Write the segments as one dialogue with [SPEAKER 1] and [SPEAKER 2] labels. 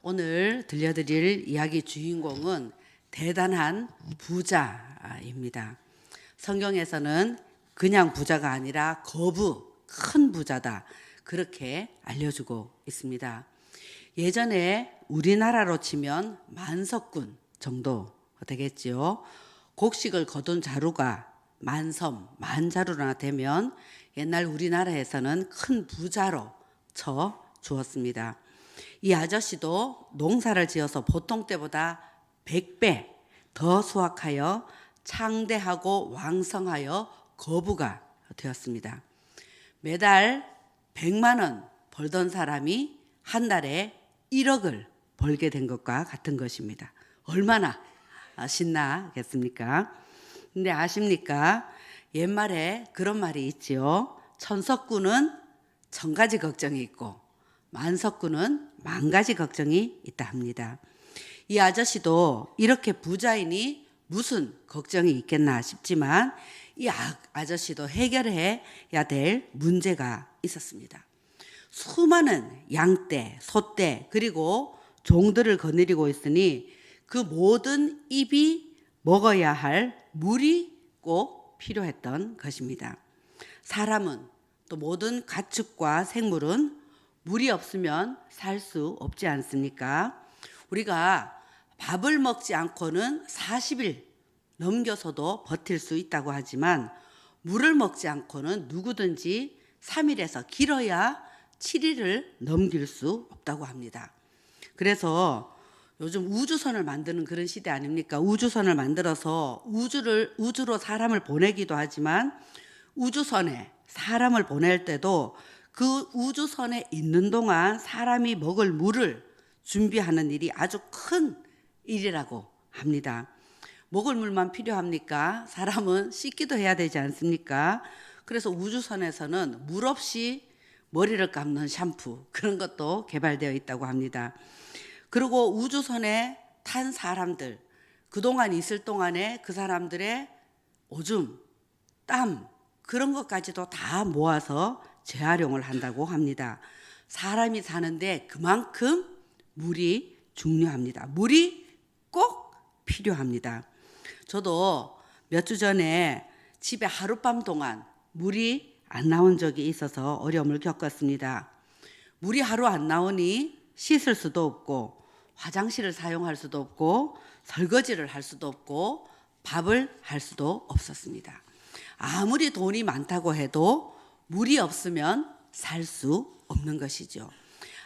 [SPEAKER 1] 오늘 들려드릴 이야기 주인공은 대단한 부자입니다. 성경에서는 그냥 부자가 아니라 거부, 큰 부자다, 그렇게 알려주고 있습니다. 예전에 우리나라로 치면 만석군 정도 되겠지요. 곡식을 거둔 자루가 만섬, 만자루나 되면 옛날 우리나라에서는 큰 부자로 쳐 주었습니다. 이 아저씨도 농사를 지어서 보통 때보다 100배 더 수확하여 창대하고 왕성하여 거부가 되었습니다. 매달 100만 원 벌던 사람이 한 달에 1억을 벌게 된 것과 같은 것입니다. 얼마나 신나겠습니까? 근데 아십니까? 옛말에 그런 말이 있지요. 천석구는 1000가지 걱정이 있고 만석구는 10,000가지 걱정이 있다 합니다. 이 아저씨도 이렇게 부자이니 무슨 걱정이 있겠나 싶지만 이 아저씨도 해결해야 될 문제가 있었습니다. 수많은 양떼, 소떼, 그리고 종들을 거느리고 있으니 그 모든 입이 먹어야 할 물이 꼭 필요했던 것입니다. 사람은 또 모든 가축과 생물은 물이 없으면 살 수 없지 않습니까? 우리가 밥을 먹지 않고는 40일 넘겨서도 버틸 수 있다고 하지만 물을 먹지 않고는 누구든지 3일에서 길어야 7일을 넘길 수 없다고 합니다. 그래서 요즘 우주선을 만드는 그런 시대 아닙니까? 우주선을 만들어서 우주로 사람을 보내기도 하지만 우주선에 사람을 보낼 때도 그 우주선에 있는 동안 사람이 먹을 물을 준비하는 일이 아주 큰 일이라고 합니다. 먹을 물만 필요합니까? 사람은 씻기도 해야 되지 않습니까? 그래서 우주선에서는 물 없이 머리를 감는 샴푸, 그런 것도 개발되어 있다고 합니다. 그리고 우주선에 탄 사람들, 그동안 있을 동안에 그 사람들의 오줌, 땀, 그런 것까지도 다 모아서 재활용을 한다고 합니다. 사람이 사는데 그만큼 물이 중요합니다. 물이 꼭 필요합니다. 저도 몇 주 전에 집에 하룻밤 동안 물이 안 나온 적이 있어서 어려움을 겪었습니다. 물이 하루 안 나오니 씻을 수도 없고 화장실을 사용할 수도 없고 설거지를 할 수도 없고 밥을 할 수도 없었습니다. 아무리 돈이 많다고 해도 물이 없으면 살 수 없는 것이죠.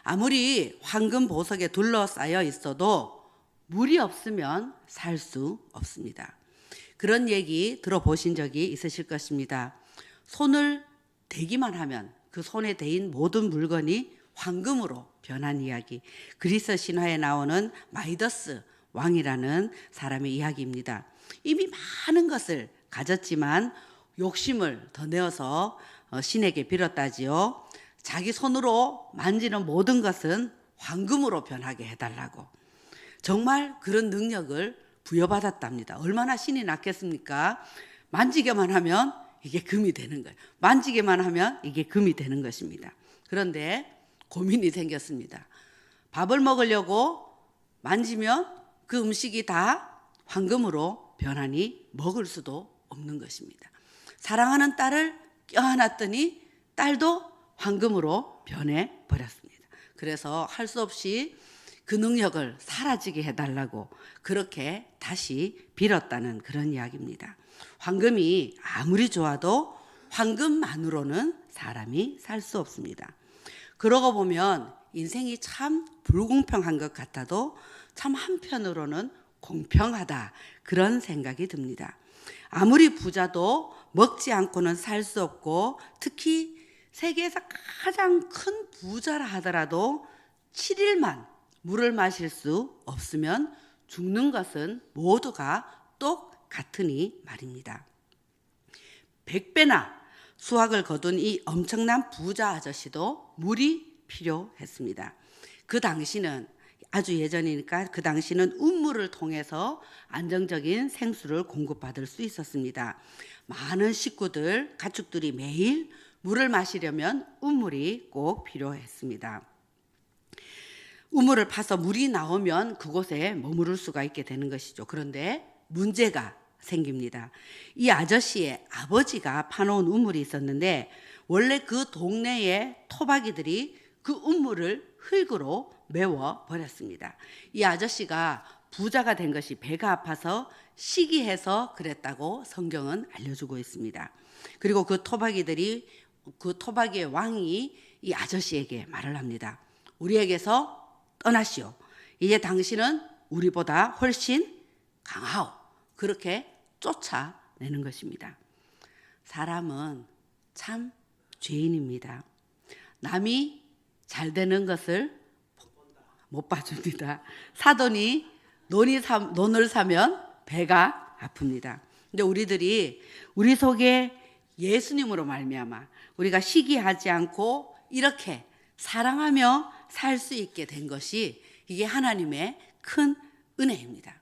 [SPEAKER 1] 아무리 황금 보석에 둘러싸여 있어도 물이 없으면 살 수 없습니다. 그런 얘기 들어보신 적이 있으실 것입니다. 손을 대기만 하면 그 손에 대인 모든 물건이 황금으로 변한 이야기. 그리스 신화에 나오는 마이더스 왕이라는 사람의 이야기입니다. 이미 많은 것을 가졌지만 욕심을 더 내어서 신에게 빌었다지요. 자기 손으로 만지는 모든 것은 황금으로 변하게 해달라고. 정말 그런 능력을 부여받았답니다. 얼마나 신이 났겠습니까? 만지게만 하면 이게 금이 되는 거예요. 만지게만 하면 이게 금이 되는 것입니다. 그런데 고민이 생겼습니다. 밥을 먹으려고 만지면 그 음식이 다 황금으로 변하니 먹을 수도 없는 것입니다. 사랑하는 딸을 껴안았더니 딸도 황금으로 변해버렸습니다. 그래서 할 수 없이 그 능력을 사라지게 해달라고 그렇게 다시 빌었다는 그런 이야기입니다. 황금이 아무리 좋아도 황금만으로는 사람이 살 수 없습니다. 그러고 보면 인생이 참 불공평한 것 같아도 참 한편으로는 공평하다, 그런 생각이 듭니다. 아무리 부자도 먹지 않고는 살 수 없고 특히 세계에서 가장 큰 부자라 하더라도 7일만 물을 마실 수 없으면 죽는 것은 모두가 똑같으니 말입니다. 100배나 수확을 거둔 이 엄청난 부자 아저씨도 물이 필요했습니다. 그 당시는 아주 예전이니까 그 당시는 운물을 통해서 안정적인 생수를 공급받을 수 있었습니다. 많은 식구들, 가축들이 매일 물을 마시려면 운물이 꼭 필요했습니다. 우물을 파서 물이 나오면 그곳에 머무를 수가 있게 되는 것이죠. 그런데 문제가 생깁니다. 이 아저씨의 아버지가 파놓은 우물이 있었는데 원래 그 동네의 토박이들이 그 우물을 흙으로 메워 버렸습니다. 이 아저씨가 부자가 된 것이 배가 아파서 시기해서 그랬다고 성경은 알려주고 있습니다. 그리고 그 토박이의 왕이 이 아저씨에게 말을 합니다. 우리에게서 떠나시오. 이제 당신은 우리보다 훨씬 강하오. 그렇게 쫓아내는 것입니다. 사람은 참 죄인입니다. 남이 잘 되는 것을 못 봐줍니다. 사돈이 논을 사면 배가 아픕니다. 근데 우리 속에 예수님으로 말미암아 우리가 시기하지 않고 이렇게 사랑하며 살 수 있게 된 것이 이게 하나님의 큰 은혜입니다.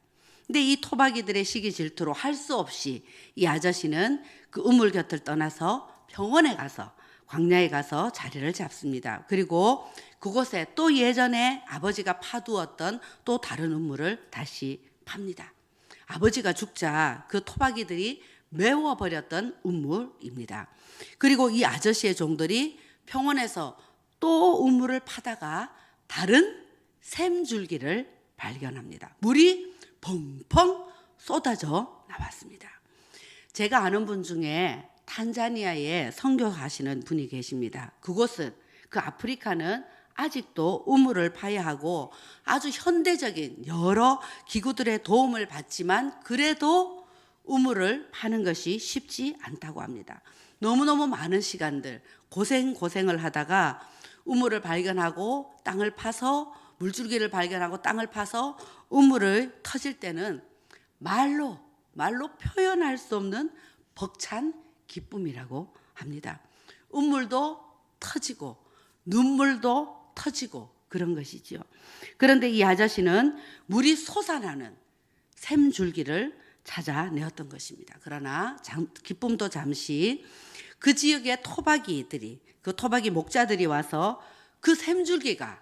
[SPEAKER 1] 근데 이 토박이들의 시기 질투로 할 수 없이 이 아저씨는 그 우물 곁을 떠나서 병원에 가서 광야에 가서 자리를 잡습니다. 그리고 그곳에 또 예전에 아버지가 파두었던 또 다른 우물을 다시 팝니다. 아버지가 죽자 그 토박이들이 메워버렸던 우물입니다. 그리고 이 아저씨의 종들이 평원에서 또 우물을 파다가 다른 샘줄기를 발견합니다. 물이 펑펑 쏟아져 나왔습니다. 제가 아는 분 중에 탄자니아에 선교하시는 분이 계십니다. 그곳은 그 아프리카는 아직도 우물을 파야 하고 아주 현대적인 여러 기구들의 도움을 받지만 그래도 우물을 파는 것이 쉽지 않다고 합니다. 너무너무 많은 시간들 고생을 하다가 우물을 발견하고 땅을 파서 물줄기를 발견하고 땅을 파서 우물을 터질 때는 말로 표현할 수 없는 벅찬 기쁨이라고 합니다. 우물도 터지고 눈물도 터지고 그런 것이지요. 그런데 이 아저씨는 물이 솟아나는 샘줄기를 찾아내었던 것입니다. 그러나 기쁨도 잠시 그 지역의 그 토박이 목자들이 와서 그 샘줄기가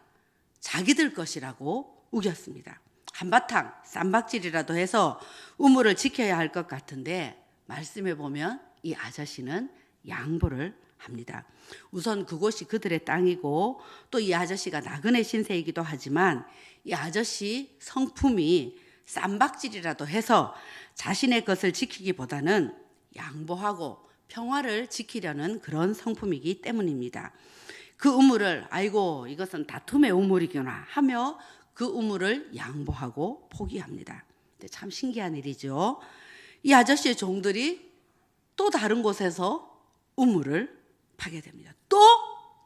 [SPEAKER 1] 자기들 것이라고 우겼습니다. 한바탕 쌈박질이라도 해서 우물을 지켜야 할 것 같은데 말씀해 보면 이 아저씨는 양보를 합니다. 우선 그곳이 그들의 땅이고 또 이 아저씨가 나그네 신세이기도 하지만 이 아저씨 성품이 쌈박질이라도 해서 자신의 것을 지키기보다는 양보하고 평화를 지키려는 그런 성품이기 때문입니다. 그 우물을 아이고 이것은 다툼의 우물이구나 하며 그 우물을 양보하고 포기합니다. 참 신기한 일이죠. 이 아저씨의 종들이 또 다른 곳에서 우물을 파게 됩니다. 또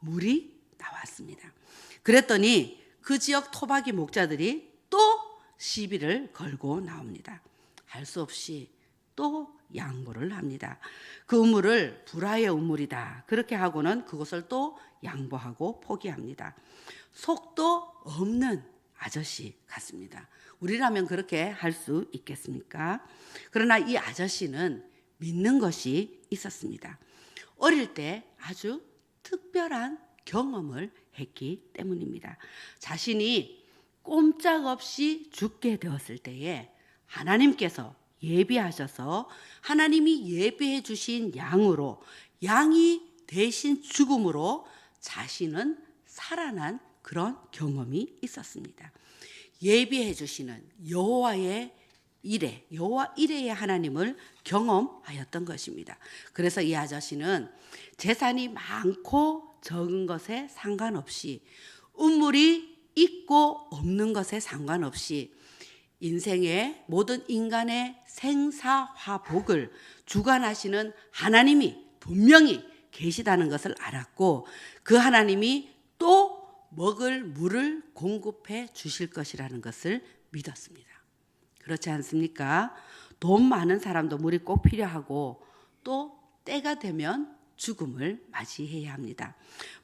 [SPEAKER 1] 물이 나왔습니다. 그랬더니 그 지역 토박이 목자들이 또 시비를 걸고 나옵니다. 할 수 없이 또 양보를 합니다. 그 우물을 불화의 우물이다 그렇게 하고는 그것을 또 양보하고 포기합니다. 속도 없는 아저씨 같습니다. 우리라면 그렇게 할 수 있겠습니까? 그러나 이 아저씨는 믿는 것이 있었습니다. 어릴 때 아주 특별한 경험을 했기 때문입니다. 자신이 꼼짝없이 죽게 되었을 때에 하나님께서 예비하셔서 하나님이 예비해 주신 양이 대신 죽음으로 자신은 살아난 그런 경험이 있었습니다. 예비해 주시는 여호와 이레의 하나님을 경험하였던 것입니다. 그래서 이 아저씨는 재산이 많고 적은 것에 상관없이 우물이 있고 없는 것에 상관없이 인생의 모든 인간의 생사화복을 주관하시는 하나님이 분명히 계시다는 것을 알았고 그 하나님이 또 먹을 물을 공급해 주실 것이라는 것을 믿었습니다. 그렇지 않습니까? 돈 많은 사람도 물이 꼭 필요하고 또 때가 되면 죽음을 맞이해야 합니다.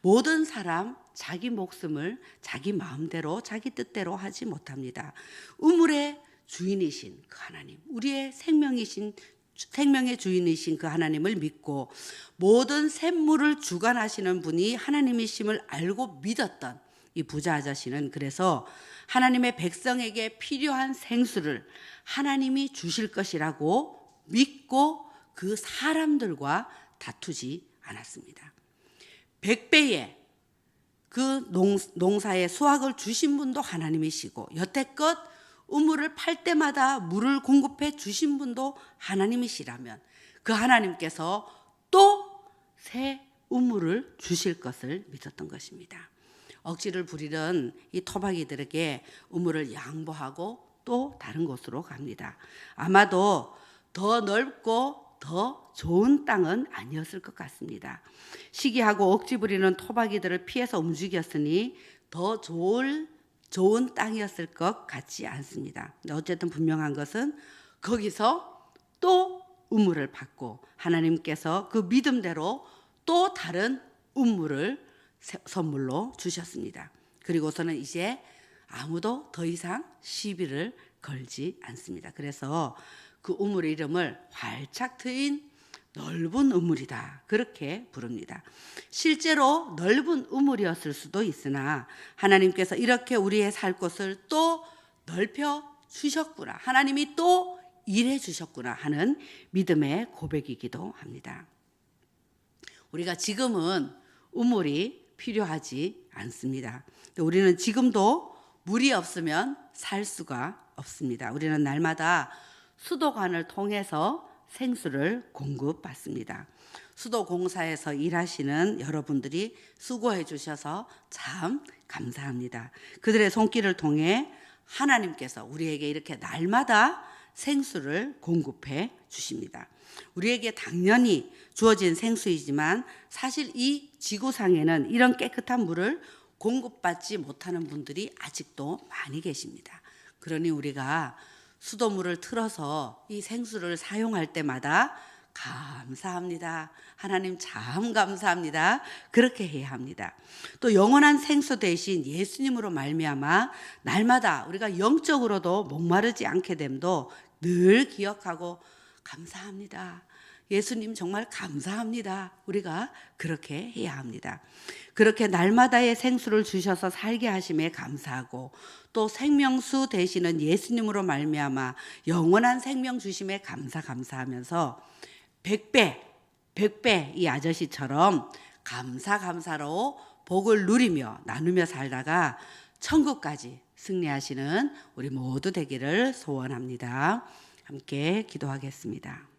[SPEAKER 1] 모든 사람 자기 목숨을 자기 마음대로 자기 뜻대로 하지 못합니다. 우물의 주인이신 그 하나님, 우리의 생명의 주인이신 그 하나님을 믿고 모든 샘물을 주관하시는 분이 하나님이심을 알고 믿었던 이 부자 아저씨는 그래서 하나님의 백성에게 필요한 생수를 하나님이 주실 것이라고 믿고 그 사람들과 다투지 않았습니다. 100배의 그 농사의 수확을 주신 분도 하나님이시고 여태껏 우물을 팔 때마다 물을 공급해 주신 분도 하나님이시라면 그 하나님께서 또 새 우물을 주실 것을 믿었던 것입니다. 억지를 부리는 이 토박이들에게 우물을 양보하고 또 다른 곳으로 갑니다. 아마도 더 넓고 더 좋은 땅은 아니었을 것 같습니다. 시기하고 억지 부리는 토박이들을 피해서 움직였으니 더 좋은 땅이었을 것 같지 않습니다. 어쨌든 분명한 것은 거기서 또 우물을 받고 하나님께서 그 믿음대로 또 다른 우물을 선물로 주셨습니다. 그리고서는 이제 아무도 더 이상 시비를 걸지 않습니다. 그래서 그 우물의 이름을 활짝 트인 넓은 우물이다, 그렇게 부릅니다. 실제로 넓은 우물이었을 수도 있으나 하나님께서 이렇게 우리의 살 곳을 또 넓혀 주셨구나, 하나님이 또 일해 주셨구나 하는 믿음의 고백이기도 합니다. 우리가 지금은 우물이 필요하지 않습니다. 우리는 지금도 물이 없으면 살 수가 없습니다. 우리는 날마다 수도관을 통해서 생수를 공급받습니다. 수도공사에서 일하시는 여러분들이 수고해 주셔서 참 감사합니다. 그들의 손길을 통해 하나님께서 우리에게 이렇게 날마다 생수를 공급해 주십니다. 우리에게 당연히 주어진 생수이지만 사실 이 지구상에는 이런 깨끗한 물을 공급받지 못하는 분들이 아직도 많이 계십니다. 그러니 우리가 수도물을 틀어서 이 생수를 사용할 때마다 감사합니다, 하나님 참 감사합니다, 그렇게 해야 합니다. 또 영원한 생수 대신 예수님으로 말미암아 날마다 우리가 영적으로도 목마르지 않게 됨도 늘 기억하고 감사합니다, 예수님 정말 감사합니다, 우리가 그렇게 해야 합니다. 그렇게 날마다의 생수를 주셔서 살게 하심에 감사하고 또 생명수 되시는 예수님으로 말미암아 영원한 생명 주심에 감사하면서 100배 이 아저씨처럼 감사로 복을 누리며 나누며 살다가 천국까지 승리하시는 우리 모두 되기를 소원합니다. 함께 기도하겠습니다.